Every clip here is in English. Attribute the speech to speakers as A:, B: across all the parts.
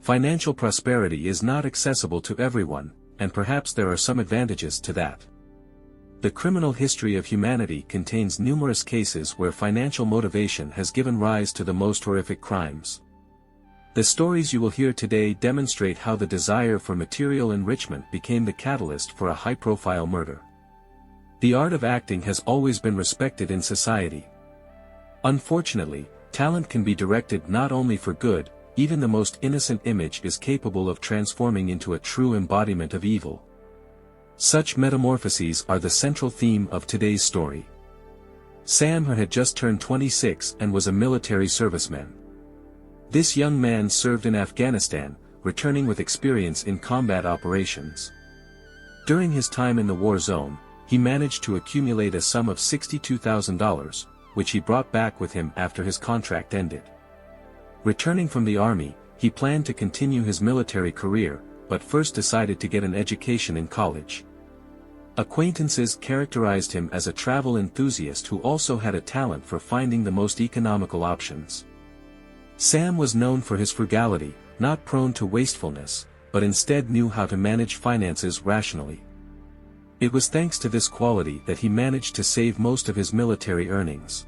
A: Financial prosperity is not accessible to everyone, and perhaps there are some advantages to that. The criminal history of humanity contains numerous cases where financial motivation has given rise to the most horrific crimes. The stories you will hear today demonstrate how the desire for material enrichment became the catalyst for a high-profile murder. The art of acting has always been respected in society. Unfortunately, talent can be directed not only for good, even the most innocent image is capable of transforming into a true embodiment of evil. Such metamorphoses are the central theme of today's story. Sam Herr had just turned 26 and was a military serviceman. This young man served in Afghanistan, returning with experience in combat operations. During his time in the war zone, he managed to accumulate a sum of $62,000, which he brought back with him after his contract ended. Returning from the army, he planned to continue his military career, but first decided to get an education in college. Acquaintances characterized him as a travel enthusiast who also had a talent for finding the most economical options. Sam was known for his frugality, not prone to wastefulness, but instead knew how to manage finances rationally. It was thanks to this quality that he managed to save most of his military earnings.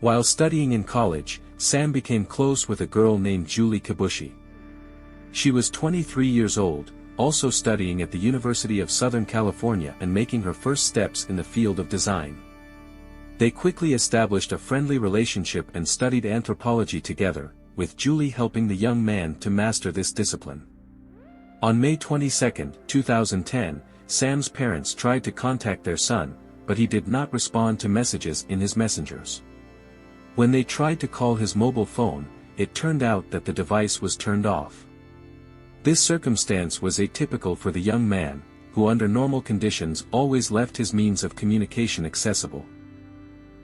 A: While studying in college, Sam became close with a girl named Julie Kibuishi. She was 23 years old, also studying at the University of Southern California and making her first steps in the field of design. They quickly established a friendly relationship and studied anthropology together, with Julie helping the young man to master this discipline. On May 22, 2010, Sam's parents tried to contact their son, but he did not respond to messages in his messengers. When they tried to call his mobile phone, it turned out that the device was turned off. This circumstance was atypical for the young man, who under normal conditions always left his means of communication accessible.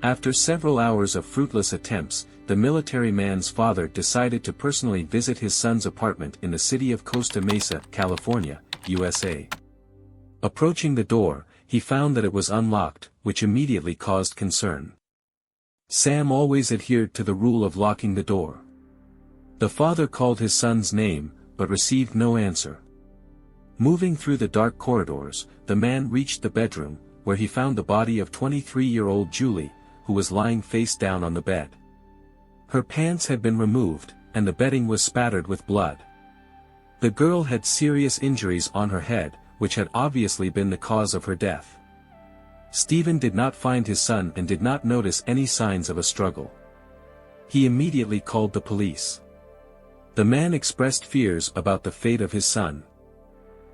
A: After several hours of fruitless attempts, the military man's father decided to personally visit his son's apartment in the city of Costa Mesa, California, USA. Approaching the door, he found that it was unlocked, which immediately caused concern. Sam always adhered to the rule of locking the door. The father called his son's name, but received no answer. Moving through the dark corridors, the man reached the bedroom, where he found the body of 23-year-old Julie, who was lying face down on the bed. Her pants had been removed, and the bedding was spattered with blood. The girl had serious injuries on her head, which had obviously been the cause of her death. Stephen did not find his son and did not notice any signs of a struggle. He immediately called the police. The man expressed fears about the fate of his son.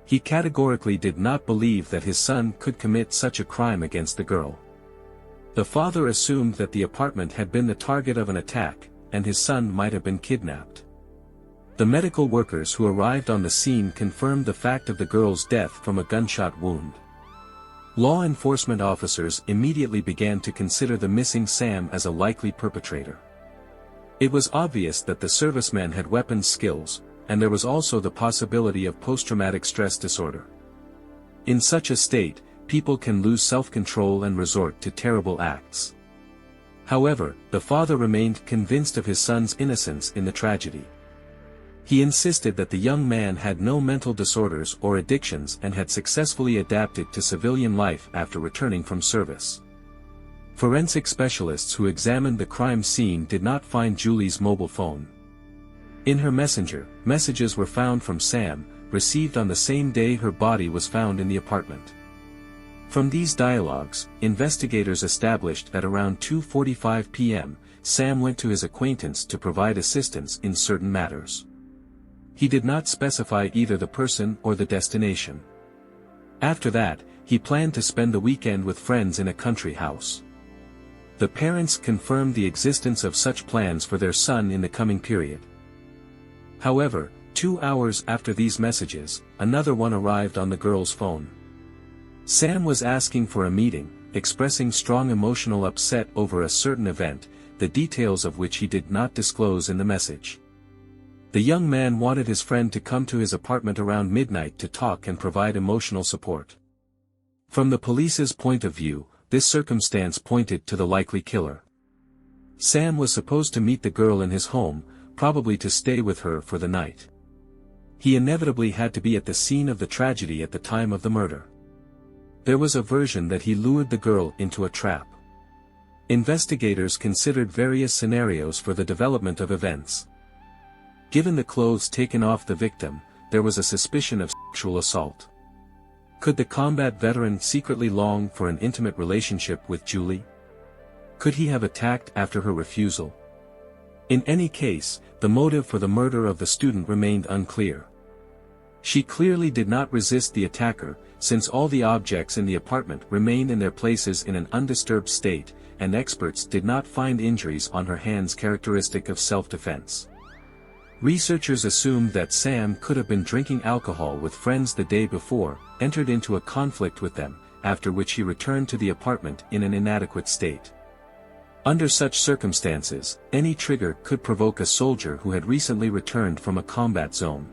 A: He categorically did not believe that his son could commit such a crime against the girl. The father assumed that the apartment had been the target of an attack, and his son might have been kidnapped. The medical workers who arrived on the scene confirmed the fact of the girl's death from a gunshot wound. Law enforcement officers immediately began to consider the missing Sam as a likely perpetrator. It was obvious that the serviceman had weapons skills, and there was also the possibility of post-traumatic stress disorder. In such a state, people can lose self-control and resort to terrible acts. However, the father remained convinced of his son's innocence in the tragedy. He insisted that the young man had no mental disorders or addictions and had successfully adapted to civilian life after returning from service. Forensic specialists who examined the crime scene did not find Julie's mobile phone. In her messenger, messages were found from Sam, received on the same day her body was found in the apartment. From these dialogues, investigators established that around 2:45 p.m., Sam went to his acquaintance to provide assistance in certain matters. He did not specify either the person or the destination. After that, he planned to spend the weekend with friends in a country house. The parents confirmed the existence of such plans for their son in the coming period. However, 2 hours after these messages, another one arrived on the girl's phone. Sam was asking for a meeting, expressing strong emotional upset over a certain event, the details of which he did not disclose in the message. The young man wanted his friend to come to his apartment around midnight to talk and provide emotional support. From the police's point of view, this circumstance pointed to the likely killer. Sam was supposed to meet the girl in his home, probably to stay with her for the night. He inevitably had to be at the scene of the tragedy at the time of the murder. There was a version that he lured the girl into a trap. Investigators considered various scenarios for the development of events. Given the clothes taken off the victim, there was a suspicion of sexual assault. Could the combat veteran secretly long for an intimate relationship with Julie? Could he have attacked after her refusal? In any case, the motive for the murder of the student remained unclear. She clearly did not resist the attacker, since all the objects in the apartment remained in their places in an undisturbed state, and experts did not find injuries on her hands characteristic of self-defense. Researchers assumed that Sam could have been drinking alcohol with friends the day before, entered into a conflict with them, after which he returned to the apartment in an inadequate state. Under such circumstances, any trigger could provoke a soldier who had recently returned from a combat zone.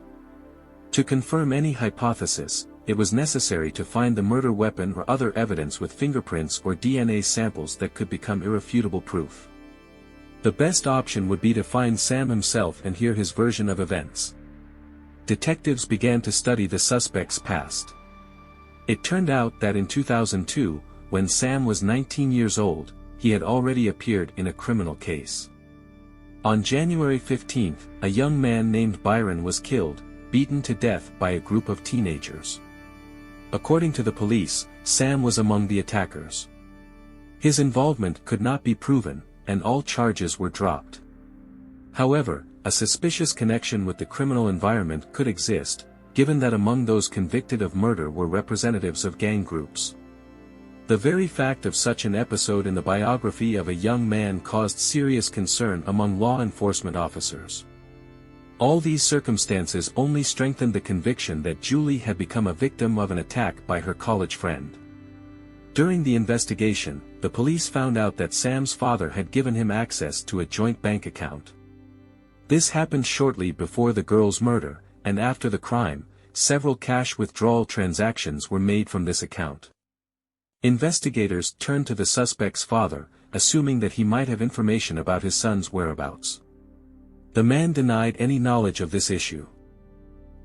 A: To confirm any hypothesis, it was necessary to find the murder weapon or other evidence with fingerprints or DNA samples that could become irrefutable proof. The best option would be to find Sam himself and hear his version of events. Detectives began to study the suspect's past. It turned out that in 2002, when Sam was 19 years old, he had already appeared in a criminal case. On January 15, a young man named Byron was killed, beaten to death by a group of teenagers. According to the police, Sam was among the attackers. His involvement could not be proven, and all charges were dropped. However, a suspicious connection with the criminal environment could exist, given that among those convicted of murder were representatives of gang groups. The very fact of such an episode in the biography of a young man caused serious concern among law enforcement officers. All these circumstances only strengthened the conviction that Julie had become a victim of an attack by her college friend. During the investigation, the police found out that Sam's father had given him access to a joint bank account. This happened shortly before the girl's murder, and after the crime, several cash withdrawal transactions were made from this account. Investigators turned to the suspect's father, assuming that he might have information about his son's whereabouts. The man denied any knowledge of this issue.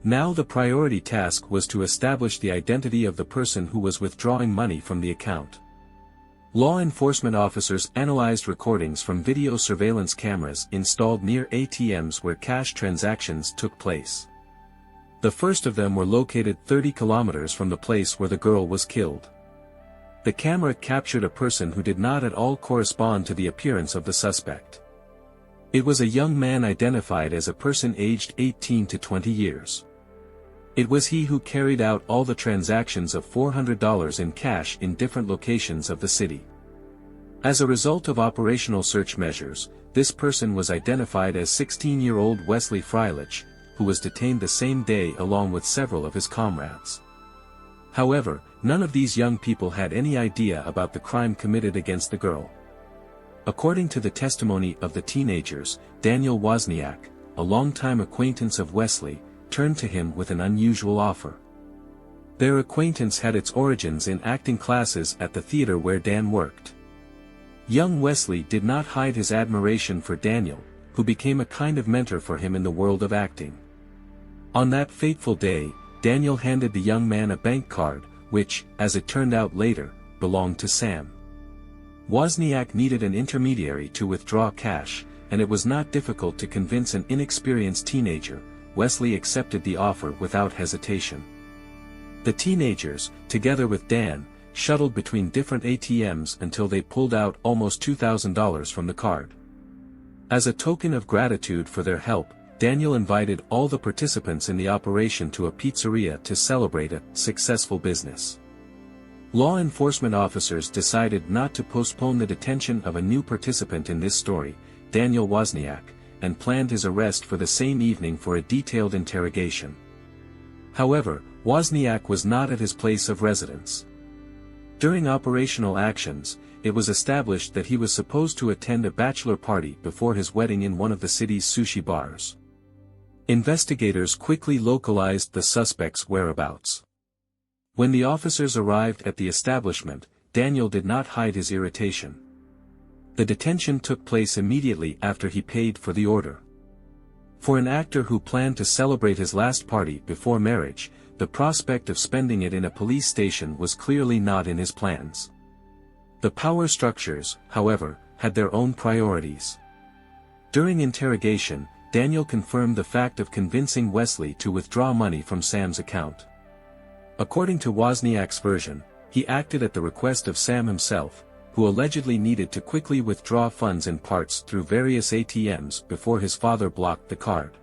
A: Now the priority task was to establish the identity of the person who was withdrawing money from the account. Law enforcement officers analyzed recordings from video surveillance cameras installed near ATMs where cash transactions took place. The first of them were located 30 kilometers from the place where the girl was killed. The camera captured a person who did not at all correspond to the appearance of the suspect. It was a young man identified as a person aged 18 to 20 years. It was he who carried out all the transactions of $400 in cash in different locations of the city. As a result of operational search measures, this person was identified as 16-year-old Wesley Freilich, who was detained the same day along with several of his comrades. However, none of these young people had any idea about the crime committed against the girl. According to the testimony of the teenagers, Daniel Wozniak, a longtime acquaintance of Wesley, turned to him with an unusual offer. Their acquaintance had its origins in acting classes at the theater where Dan worked. Young Wesley did not hide his admiration for Daniel, who became a kind of mentor for him in the world of acting. On that fateful day, Daniel handed the young man a bank card, which, as it turned out later, belonged to Sam. Wozniak needed an intermediary to withdraw cash, and it was not difficult to convince an inexperienced teenager. Wesley accepted the offer without hesitation. The teenagers, together with Dan, shuttled between different ATMs until they pulled out almost $2,000 from the card. As a token of gratitude for their help, Daniel invited all the participants in the operation to a pizzeria to celebrate a successful business. Law enforcement officers decided not to postpone the detention of a new participant in this story, Daniel Wozniak, and planned his arrest for the same evening for a detailed interrogation. However, Wozniak was not at his place of residence. During operational actions, it was established that he was supposed to attend a bachelor party before his wedding in one of the city's sushi bars. Investigators quickly localized the suspect's whereabouts. When the officers arrived at the establishment, Daniel did not hide his irritation. The detention took place immediately after he paid for the order. For an actor who planned to celebrate his last party before marriage, the prospect of spending it in a police station was clearly not in his plans. The power structures, however, had their own priorities. During interrogation, Daniel confirmed the fact of convincing Wesley to withdraw money from Sam's account. According to Wozniak's version, he acted at the request of Sam himself, who allegedly needed to quickly withdraw funds in parts through various ATMs before his father blocked the card.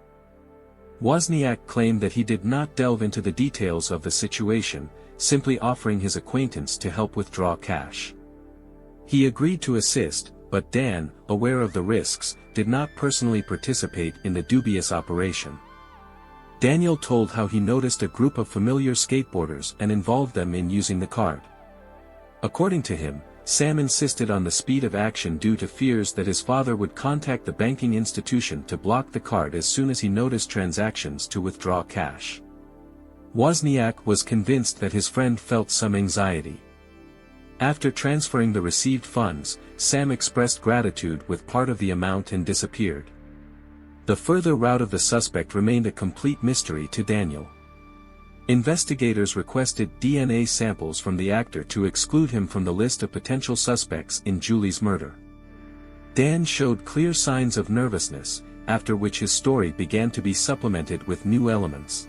A: Wozniak claimed that he did not delve into the details of the situation, simply offering his acquaintance to help withdraw cash. He agreed to assist, but Dan, aware of the risks, did not personally participate in the dubious operation. Daniel told how he noticed a group of familiar skateboarders and involved them in using the card. According to him, Sam insisted on the speed of action due to fears that his father would contact the banking institution to block the card as soon as he noticed transactions to withdraw cash. Wozniak was convinced that his friend felt some anxiety. After transferring the received funds, Sam expressed gratitude with part of the amount and disappeared. The further route of the suspect remained a complete mystery to Daniel. Investigators requested DNA samples from the actor to exclude him from the list of potential suspects in Julie's murder. Dan showed clear signs of nervousness, after which his story began to be supplemented with new elements.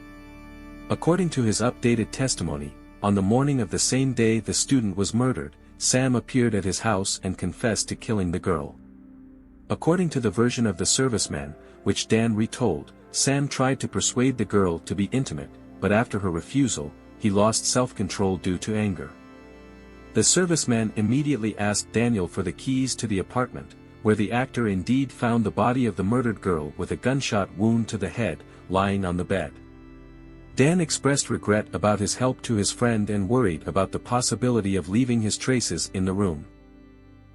A: According to his updated testimony, on the morning of the same day the student was murdered, Sam appeared at his house and confessed to killing the girl. According to the version of the serviceman, which Dan retold, Sam tried to persuade the girl to be intimate, but after her refusal, he lost self-control due to anger. The serviceman immediately asked Daniel for the keys to the apartment, where the actor indeed found the body of the murdered girl with a gunshot wound to the head, lying on the bed. Dan expressed regret about his help to his friend and worried about the possibility of leaving his traces in the room.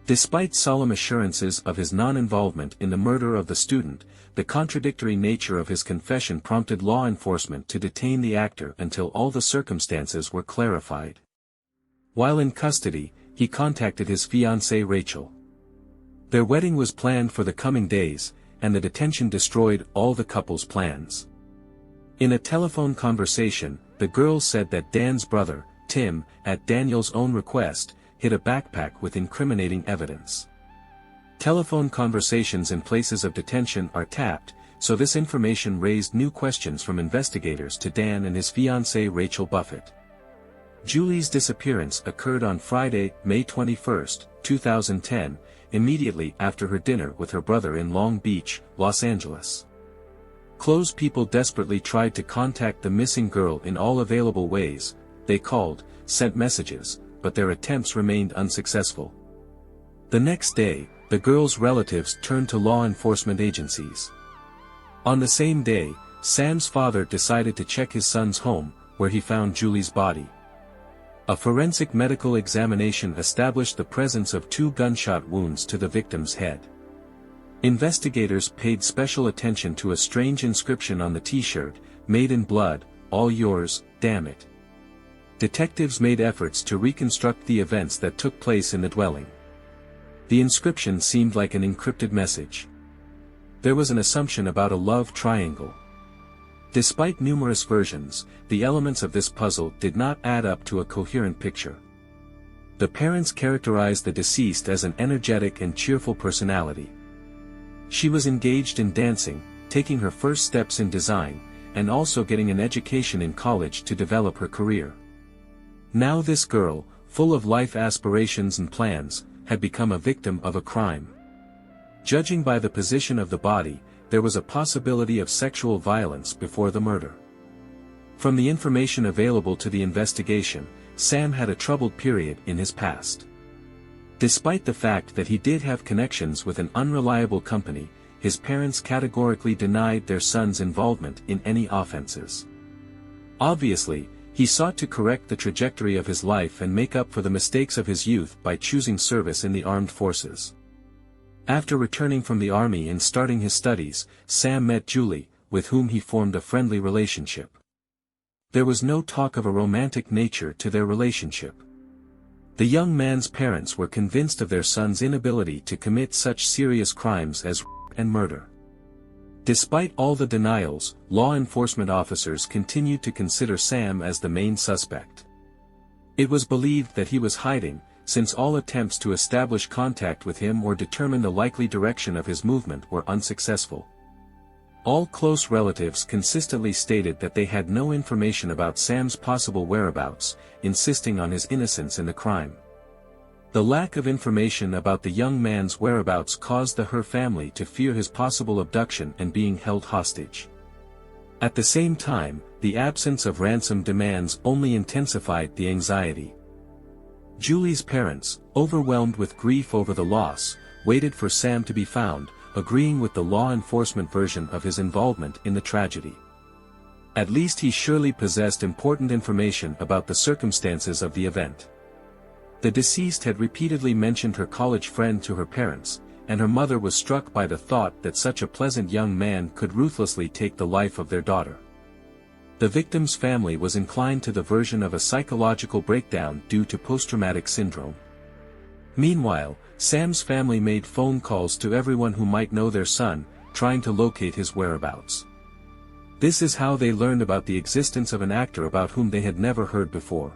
A: Despite solemn assurances of his non-involvement in the murder of the student, the contradictory nature of his confession prompted law enforcement to detain the actor until all the circumstances were clarified. While in custody, he contacted his fiancée Rachel. Their wedding was planned for the coming days, and the detention destroyed all the couple's plans. In a telephone conversation, the girl said that Dan's brother, Tim, at Daniel's own request, hid a backpack with incriminating evidence. Telephone conversations in places of detention are tapped, so this information raised new questions from investigators to Dan and his fiancée Rachel Buffett. Julie's disappearance occurred on Friday, May 21, 2010, immediately after her dinner with her brother in Long Beach, Los Angeles. Close people desperately tried to contact the missing girl in all available ways. They called, sent messages, but their attempts remained unsuccessful. The next day, the girl's relatives turned to law enforcement agencies. On the same day, Sam's father decided to check his son's home, where he found Julie's body. A forensic medical examination established the presence of 2 gunshot wounds to the victim's head. Investigators paid special attention to a strange inscription on the t-shirt, "Made in blood, all yours, damn it." Detectives made efforts to reconstruct the events that took place in the dwelling. The inscription seemed like an encrypted message. There was an assumption about a love triangle. Despite numerous versions, the elements of this puzzle did not add up to a coherent picture. The parents characterized the deceased as an energetic and cheerful personality. She was engaged in dancing, taking her first steps in design, and also getting an education in college to develop her career. Now this girl, full of life aspirations and plans, had become a victim of a crime. Judging by the position of the body, there was a possibility of sexual violence before the murder. From the information available to the investigation, Sam had a troubled period in his past. Despite the fact that he did have connections with an unreliable company, his parents categorically denied their son's involvement in any offenses. Obviously, he sought to correct the trajectory of his life and make up for the mistakes of his youth by choosing service in the armed forces. After returning from the army and starting his studies, Sam met Julie, with whom he formed a friendly relationship. There was no talk of a romantic nature to their relationship. The young man's parents were convinced of their son's inability to commit such serious crimes as rape and murder. Despite all the denials, law enforcement officers continued to consider Sam as the main suspect. It was believed that he was hiding, since all attempts to establish contact with him or determine the likely direction of his movement were unsuccessful. All close relatives consistently stated that they had no information about Sam's possible whereabouts, insisting on his innocence in the crime. The lack of information about the young man's whereabouts caused the Herr family to fear his possible abduction and being held hostage. At the same time, the absence of ransom demands only intensified the anxiety. Julie's parents, overwhelmed with grief over the loss, waited for Sam to be found, agreeing with the law enforcement version of his involvement in the tragedy. At least he surely possessed important information about the circumstances of the event. The deceased had repeatedly mentioned her college friend to her parents, and her mother was struck by the thought that such a pleasant young man could ruthlessly take the life of their daughter. The victim's family was inclined to the version of a psychological breakdown due to post-traumatic syndrome. Meanwhile, Sam's family made phone calls to everyone who might know their son, trying to locate his whereabouts. This is how they learned about the existence of an actor about whom they had never heard before.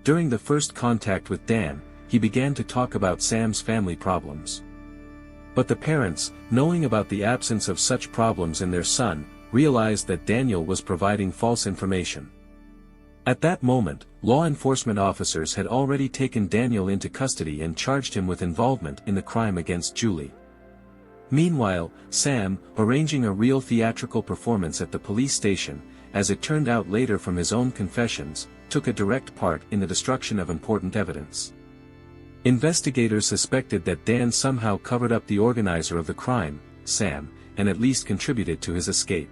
A: During the first contact with Dan, he began to talk about Sam's family problems. But the parents, knowing about the absence of such problems in their son, realized that Daniel was providing false information. At that moment, law enforcement officers had already taken Daniel into custody and charged him with involvement in the crime against Julie. Meanwhile, Sam, arranging a real theatrical performance at the police station, as it turned out later from his own confessions, took a direct part in the destruction of important evidence. Investigators suspected that Dan somehow covered up the organizer of the crime, Sam, and at least contributed to his escape.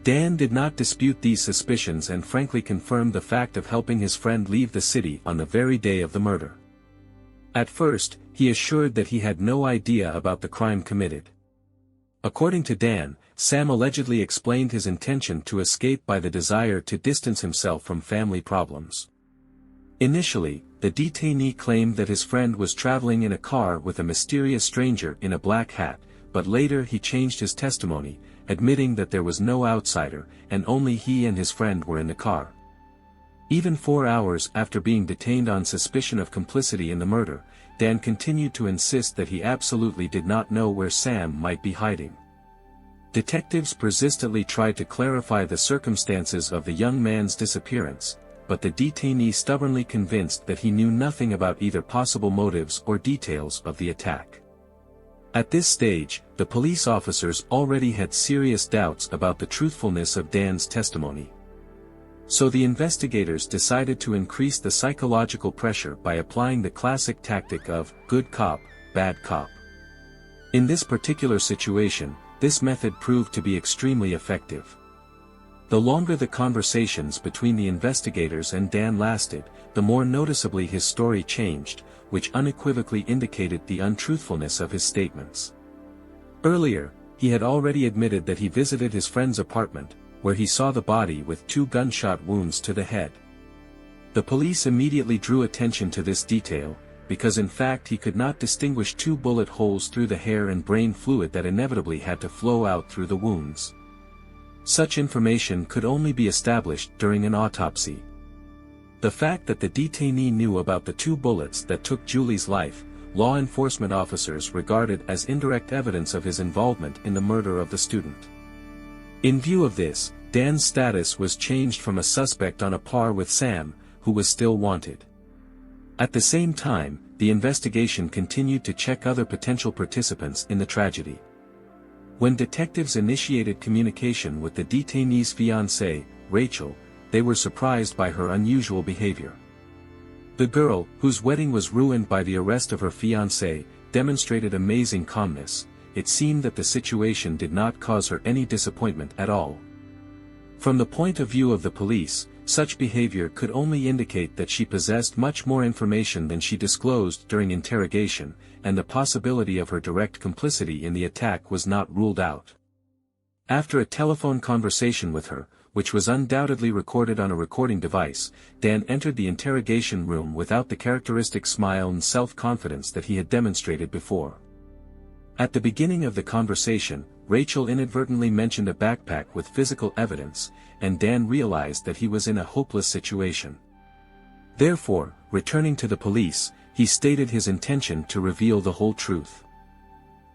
A: Dan did not dispute these suspicions and frankly confirmed the fact of helping his friend leave the city on the very day of the murder. At first, he assured that he had no idea about the crime committed. According to Dan, Sam allegedly explained his intention to escape by the desire to distance himself from family problems. Initially, the detainee claimed that his friend was traveling in a car with a mysterious stranger in a black hat, but later he changed his testimony, admitting that there was no outsider, and only he and his friend were in the car. Even 4 hours after being detained on suspicion of complicity in the murder, Dan continued to insist that he absolutely did not know where Sam might be hiding. Detectives persistently tried to clarify the circumstances of the young man's disappearance, but the detainee stubbornly convinced that he knew nothing about either possible motives or details of the attack. At this stage, the police officers already had serious doubts about the truthfulness of Dan's testimony. So the investigators decided to increase the psychological pressure by applying the classic tactic of good cop, bad cop. In this particular situation, this method proved to be extremely effective. The longer the conversations between the investigators and Dan lasted, the more noticeably his story changed, which unequivocally indicated the untruthfulness of his statements. Earlier, he had already admitted that he visited his friend's apartment, where he saw the body with 2 gunshot wounds to the head. The police immediately drew attention to this detail, because in fact he could not distinguish 2 bullet holes through the hair and brain fluid that inevitably had to flow out through the wounds. Such information could only be established during an autopsy. The fact that the detainee knew about the 2 bullets that took Julie's life, law enforcement officers regarded as indirect evidence of his involvement in the murder of the student. In view of this, Dan's status was changed from a suspect on a par with Sam, who was still wanted. At the same time, the investigation continued to check other potential participants in the tragedy. When detectives initiated communication with the detainee's fiancée, Rachel, they were surprised by her unusual behavior. The girl, whose wedding was ruined by the arrest of her fiancé, demonstrated amazing calmness. It seemed that the situation did not cause her any disappointment at all. From the point of view of the police, such behavior could only indicate that she possessed much more information than she disclosed during interrogation, and the possibility of her direct complicity in the attack was not ruled out. After a telephone conversation with her, which was undoubtedly recorded on a recording device, Dan entered the interrogation room without the characteristic smile and self-confidence that he had demonstrated before. At the beginning of the conversation, Rachel inadvertently mentioned a backpack with physical evidence, and Dan realized that he was in a hopeless situation. Therefore, returning to the police, he stated his intention to reveal the whole truth.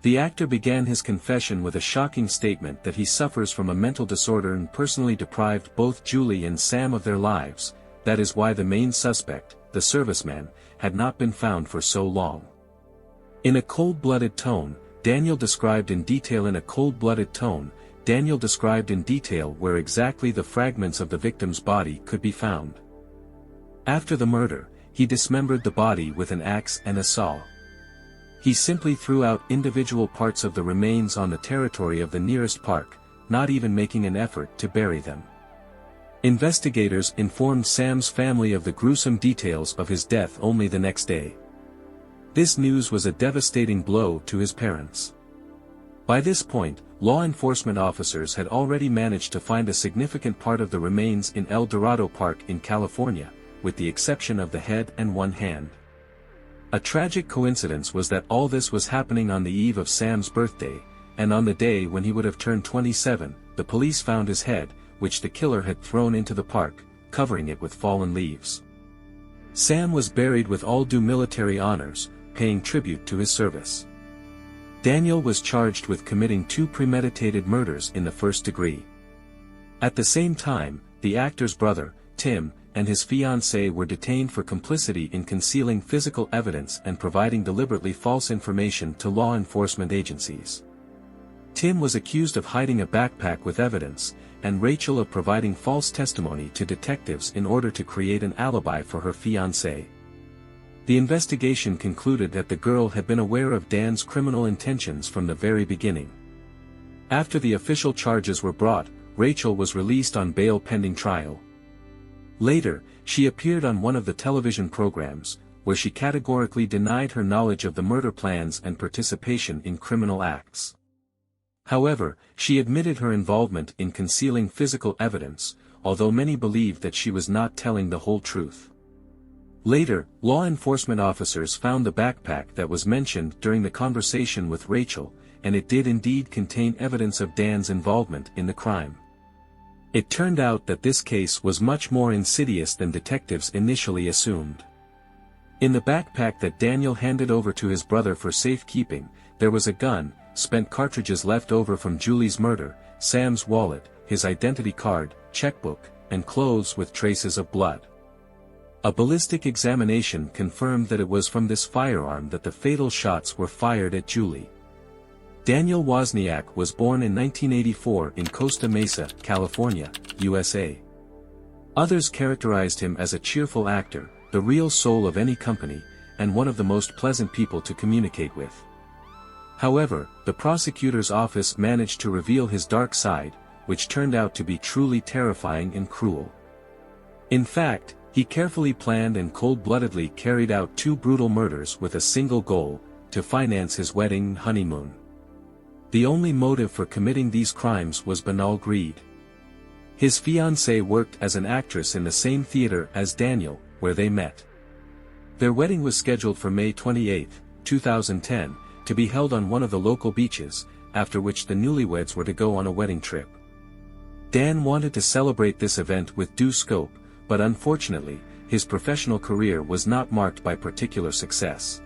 A: The actor began his confession with a shocking statement that he suffers from a mental disorder and personally deprived both Julie and Sam of their lives. That is why the main suspect, the serviceman, had not been found for so long. In a cold-blooded tone, Daniel described in detail where exactly the fragments of the victim's body could be found. After the murder, he dismembered the body with an axe and a saw. He simply threw out individual parts of the remains on the territory of the nearest park, not even making an effort to bury them. Investigators informed Sam's family of the gruesome details of his death only the next day. This news was a devastating blow to his parents. By this point, law enforcement officers had already managed to find a significant part of the remains in El Dorado Park in California, with the exception of the head and one hand. A tragic coincidence was that all this was happening on the eve of Sam's birthday, and on the day when he would have turned 27, the police found his head, which the killer had thrown into the park, covering it with fallen leaves. Sam was buried with all due military honors, paying tribute to his service. Daniel was charged with committing 2 premeditated murders in the first degree. At the same time, the actor's brother, Tim, and his fiancée were detained for complicity in concealing physical evidence and providing deliberately false information to law enforcement agencies. Tim was accused of hiding a backpack with evidence, and Rachel of providing false testimony to detectives in order to create an alibi for her fiancé. The investigation concluded that the girl had been aware of Dan's criminal intentions from the very beginning. After the official charges were brought, Rachel was released on bail pending trial. Later, she appeared on one of the television programs, where she categorically denied her knowledge of the murder plans and participation in criminal acts. However, she admitted her involvement in concealing physical evidence, although many believed that she was not telling the whole truth. Later, law enforcement officers found the backpack that was mentioned during the conversation with Rachel, and it did indeed contain evidence of Dan's involvement in the crime. It turned out that this case was much more insidious than detectives initially assumed. In the backpack that Daniel handed over to his brother for safekeeping, there was a gun, spent cartridges left over from Julie's murder, Sam's wallet, his identity card, checkbook, and clothes with traces of blood. A ballistic examination confirmed that it was from this firearm that the fatal shots were fired at Julie. Daniel Wozniak was born in 1984 in Costa Mesa, California, USA. Others characterized him as a cheerful actor, the real soul of any company, and one of the most pleasant people to communicate with. However, the prosecutor's office managed to reveal his dark side, which turned out to be truly terrifying and cruel. In fact, he carefully planned and cold-bloodedly carried out 2 brutal murders with a single goal, to finance his wedding honeymoon. The only motive for committing these crimes was banal greed. His fiancée worked as an actress in the same theater as Daniel, where they met. Their wedding was scheduled for May 28, 2010, to be held on one of the local beaches, after which the newlyweds were to go on a wedding trip. Dan wanted to celebrate this event with due scope, but unfortunately, his professional career was not marked by particular success.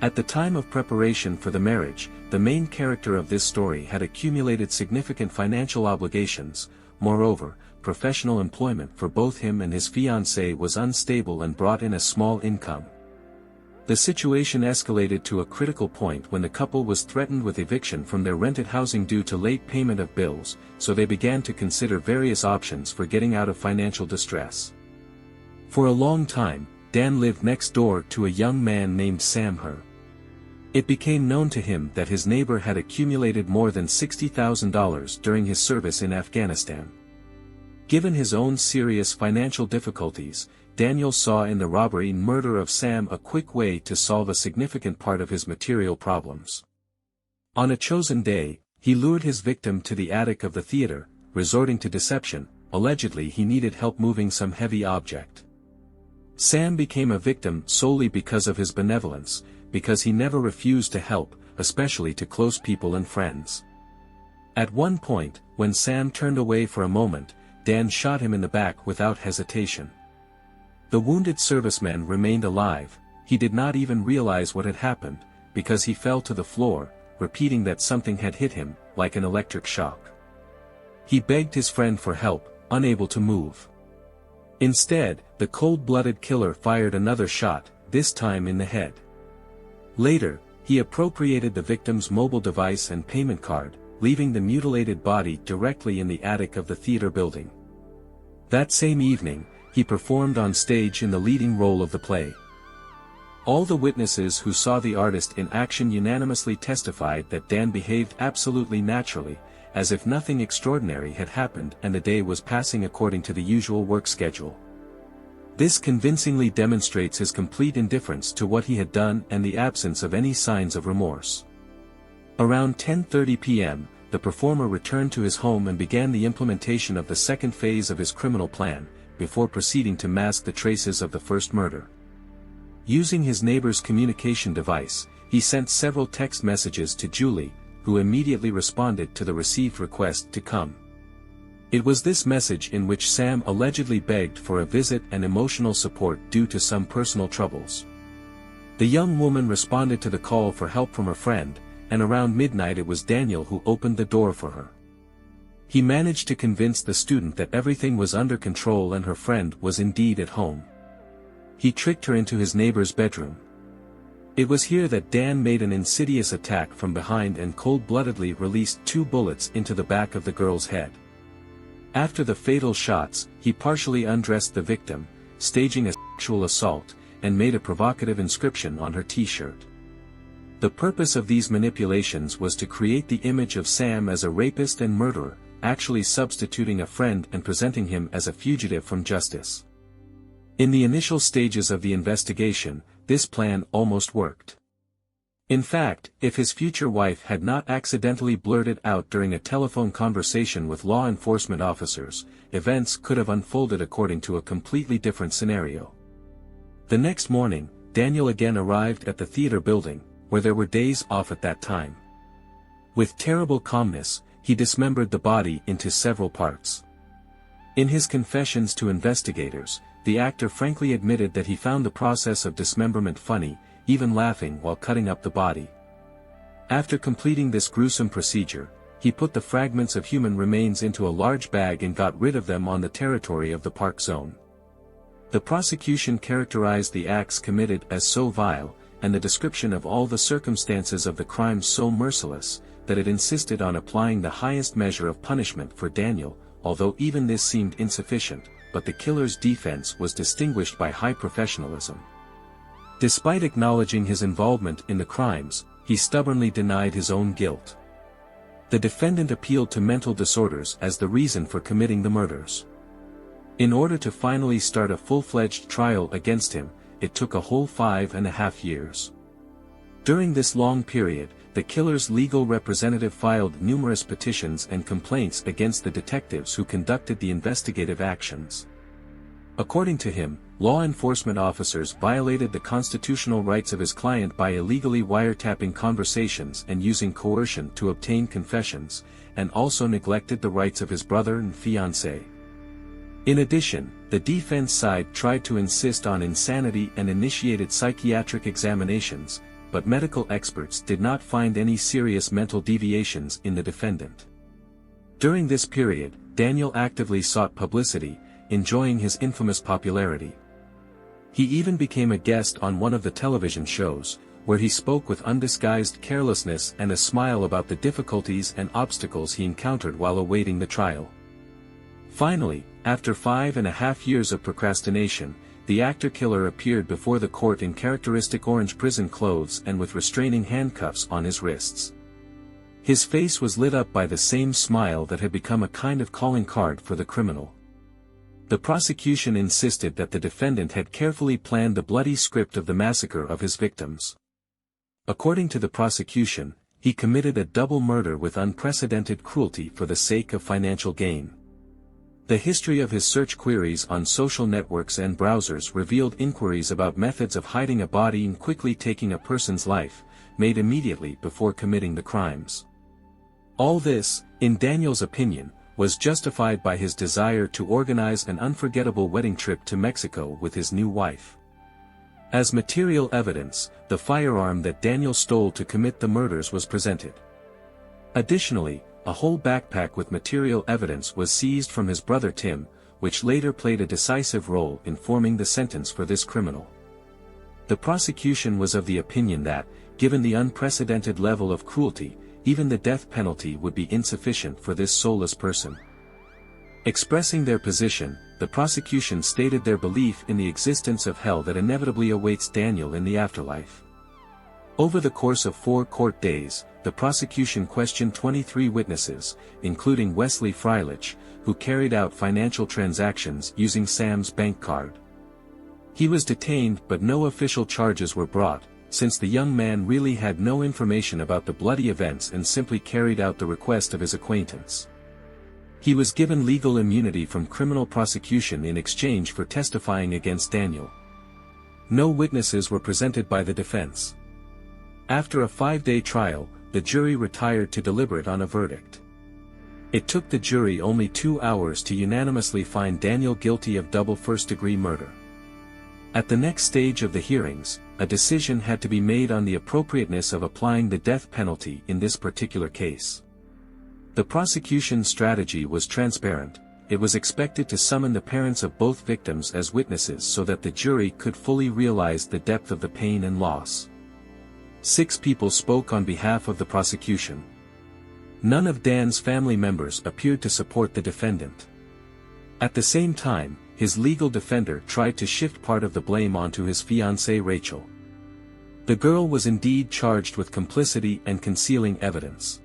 A: At the time of preparation for the marriage, the main character of this story had accumulated significant financial obligations. Moreover, professional employment for both him and his fiancée was unstable and brought in a small income. The situation escalated to a critical point when the couple was threatened with eviction from their rented housing due to late payment of bills, so they began to consider various options for getting out of financial distress. For a long time, Dan lived next door to a young man named Sam Herr. It became known to him that his neighbor had accumulated more than $60,000 during his service in Afghanistan. Given his own serious financial difficulties, Daniel saw in the robbery and murder of Sam a quick way to solve a significant part of his material problems. On a chosen day, he lured his victim to the attic of the theater, resorting to deception. Allegedly he needed help moving some heavy object. Sam became a victim solely because of his benevolence, because he never refused to help, especially to close people and friends. At one point, when Sam turned away for a moment, Dan shot him in the back without hesitation. The wounded serviceman remained alive. He did not even realize what had happened, because he fell to the floor, repeating that something had hit him, like an electric shock. He begged his friend for help, unable to move. Instead, the cold-blooded killer fired another shot, this time in the head. Later, he appropriated the victim's mobile device and payment card, leaving the mutilated body directly in the attic of the theater building. That same evening, he performed on stage in the leading role of the play. All the witnesses who saw the artist in action unanimously testified that Dan behaved absolutely naturally, as if nothing extraordinary had happened and the day was passing according to the usual work schedule. This convincingly demonstrates his complete indifference to what he had done and the absence of any signs of remorse. Around 10:30 p.m., the performer returned to his home and began the implementation of the second phase of his criminal plan, before proceeding to mask the traces of the first murder. Using his neighbor's communication device, he sent several text messages to Julie, who immediately responded to the received request to come. It was this message in which Sam allegedly begged for a visit and emotional support due to some personal troubles. The young woman responded to the call for help from her friend, and around midnight it was Daniel who opened the door for her. He managed to convince the student that everything was under control and her friend was indeed at home. He tricked her into his neighbor's bedroom. It was here that Dan made an insidious attack from behind and cold-bloodedly released 2 bullets into the back of the girl's head. After the fatal shots, he partially undressed the victim, staging a sexual assault, and made a provocative inscription on her t-shirt. The purpose of these manipulations was to create the image of Sam as a rapist and murderer, actually substituting a friend and presenting him as a fugitive from justice. In the initial stages of the investigation, this plan almost worked. In fact, if his future wife had not accidentally blurted out during a telephone conversation with law enforcement officers, events could have unfolded according to a completely different scenario. The next morning, Daniel again arrived at the theater building, where there were days off at that time. With terrible calmness, he dismembered the body into several parts. In his confessions to investigators, the actor frankly admitted that he found the process of dismemberment funny, even laughing while cutting up the body. After completing this gruesome procedure, he put the fragments of human remains into a large bag and got rid of them on the territory of the park zone. The prosecution characterized the acts committed as so vile, and the description of all the circumstances of the crime so merciless, that it insisted on applying the highest measure of punishment for Daniel, although even this seemed insufficient, but the killer's defense was distinguished by high professionalism. Despite acknowledging his involvement in the crimes, he stubbornly denied his own guilt. The defendant appealed to mental disorders as the reason for committing the murders. In order to finally start a full-fledged trial against him, it took a whole 5.5 years. During this long period, the killer's legal representative filed numerous petitions and complaints against the detectives who conducted the investigative actions. According to him, law enforcement officers violated the constitutional rights of his client by illegally wiretapping conversations and using coercion to obtain confessions, and also neglected the rights of his brother and fiancé. In addition, the defense side tried to insist on insanity and initiated psychiatric examinations, but medical experts did not find any serious mental deviations in the defendant. During this period, Daniel actively sought publicity, enjoying his infamous popularity. He even became a guest on one of the television shows, where he spoke with undisguised carelessness and a smile about the difficulties and obstacles he encountered while awaiting the trial. Finally, after 5.5 years of procrastination, the actor-killer appeared before the court in characteristic orange prison clothes and with restraining handcuffs on his wrists. His face was lit up by the same smile that had become a kind of calling card for the criminal. The prosecution insisted that the defendant had carefully planned the bloody script of the massacre of his victims. According to the prosecution, he committed a double murder with unprecedented cruelty for the sake of financial gain. The history of his search queries on social networks and browsers revealed inquiries about methods of hiding a body and quickly taking a person's life, made immediately before committing the crimes. All this, in Daniel's opinion, was justified by his desire to organize an unforgettable wedding trip to Mexico with his new wife. As material evidence, the firearm that Daniel stole to commit the murders was presented. Additionally, a whole backpack with material evidence was seized from his brother Tim, which later played a decisive role in forming the sentence for this criminal. The prosecution was of the opinion that, given the unprecedented level of cruelty, even the death penalty would be insufficient for this soulless person. Expressing their position, the prosecution stated their belief in the existence of hell that inevitably awaits Daniel in the afterlife. Over the course of 4 court days, the prosecution questioned 23 witnesses, including Wesley Freilich, who carried out financial transactions using Sam's bank card. He was detained but no official charges were brought, since the young man really had no information about the bloody events and simply carried out the request of his acquaintance. He was given legal immunity from criminal prosecution in exchange for testifying against Daniel. No witnesses were presented by the defense. After a 5-day trial, the jury retired to deliberate on a verdict. It took the jury only 2 hours to unanimously find Daniel guilty of double first-degree murder. At the next stage of the hearings, a decision had to be made on the appropriateness of applying the death penalty in this particular case. The prosecution's strategy was transparent. It was expected to summon the parents of both victims as witnesses so that the jury could fully realize the depth of the pain and loss. 6 people spoke on behalf of the prosecution. None of Dan's family members appeared to support the defendant. At the same time, his legal defender tried to shift part of the blame onto his fiancée Rachel. The girl was indeed charged with complicity and concealing evidence.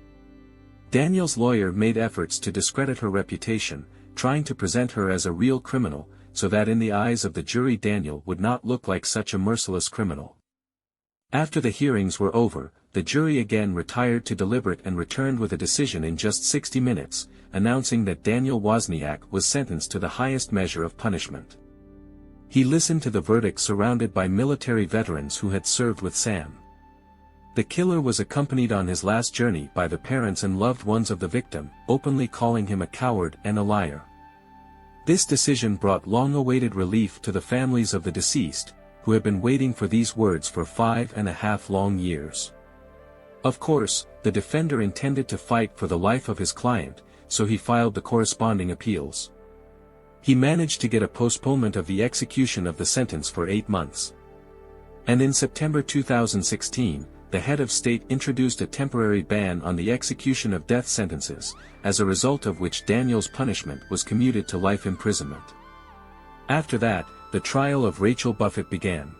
A: Daniel's lawyer made efforts to discredit her reputation, trying to present her as a real criminal, so that in the eyes of the jury Daniel would not look like such a merciless criminal. After the hearings were over, the jury again retired to deliberate and returned with a decision in just 60 minutes, announcing that Daniel Wozniak was sentenced to the highest measure of punishment. He listened to the verdict surrounded by military veterans who had served with Sam. The killer was accompanied on his last journey by the parents and loved ones of the victim, openly calling him a coward and a liar. This decision brought long-awaited relief to the families of the deceased, who had been waiting for these words for 5.5 long years. Of course, the defender intended to fight for the life of his client, so he filed the corresponding appeals. He managed to get a postponement of the execution of the sentence for 8 months. And in September 2016, the head of state introduced a temporary ban on the execution of death sentences, as a result of which Daniel's punishment was commuted to life imprisonment. After that, the trial of Rachel Buffett began.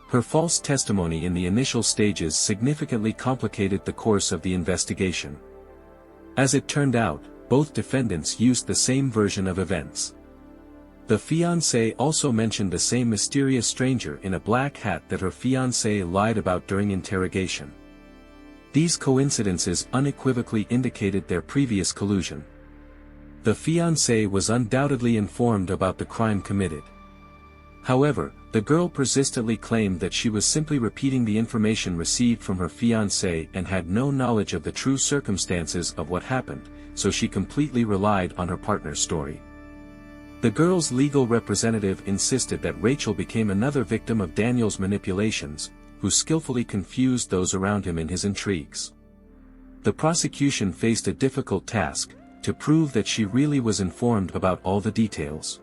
A: Her false testimony in the initial stages significantly complicated the course of the investigation. As it turned out, both defendants used the same version of events. The fiancée also mentioned the same mysterious stranger in a black hat that her fiancé lied about during interrogation. These coincidences unequivocally indicated their previous collusion. The fiancé was undoubtedly informed about the crime committed. However, the girl persistently claimed that she was simply repeating the information received from her fiancé and had no knowledge of the true circumstances of what happened, so she completely relied on her partner's story. The girl's legal representative insisted that Rachel became another victim of Daniel's manipulations, who skillfully confused those around him in his intrigues. The prosecution faced a difficult task, to prove that she really was informed about all the details.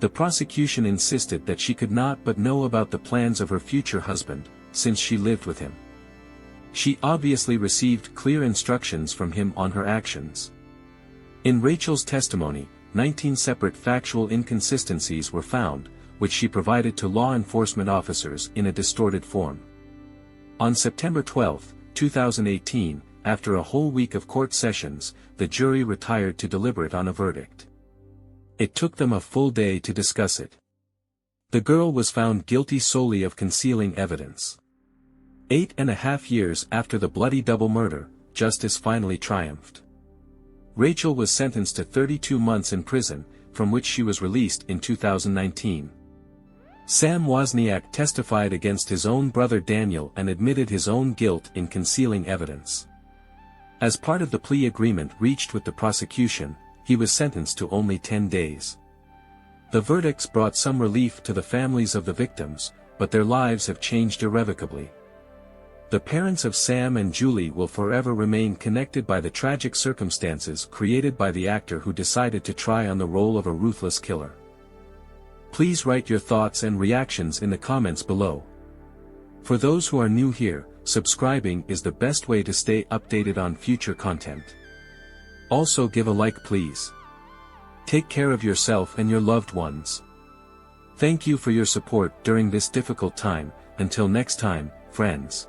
A: The prosecution insisted that she could not but know about the plans of her future husband, since she lived with him. She obviously received clear instructions from him on her actions. In Rachel's testimony, 19 separate factual inconsistencies were found, which she provided to law enforcement officers in a distorted form. On September 12, 2018, after a whole week of court sessions, the jury retired to deliberate on a verdict. It took them a full day to discuss it. The girl was found guilty solely of concealing evidence. 8.5 years after the bloody double murder, justice finally triumphed. Rachel was sentenced to 32 months in prison, from which she was released in 2019. Sam Wozniak testified against his own brother Daniel and admitted his own guilt in concealing evidence. As part of the plea agreement reached with the prosecution, he was sentenced to only 10 days. The verdicts brought some relief to the families of the victims, but their lives have changed irrevocably. The parents of Sam and Julie will forever remain connected by the tragic circumstances created by the actor who decided to try on the role of a ruthless killer. Please write your thoughts and reactions in the comments below. For those who are new here, subscribing is the best way to stay updated on future content. Also give a like please. Take care of yourself and your loved ones. Thank you for your support during this difficult time. Until next time, friends.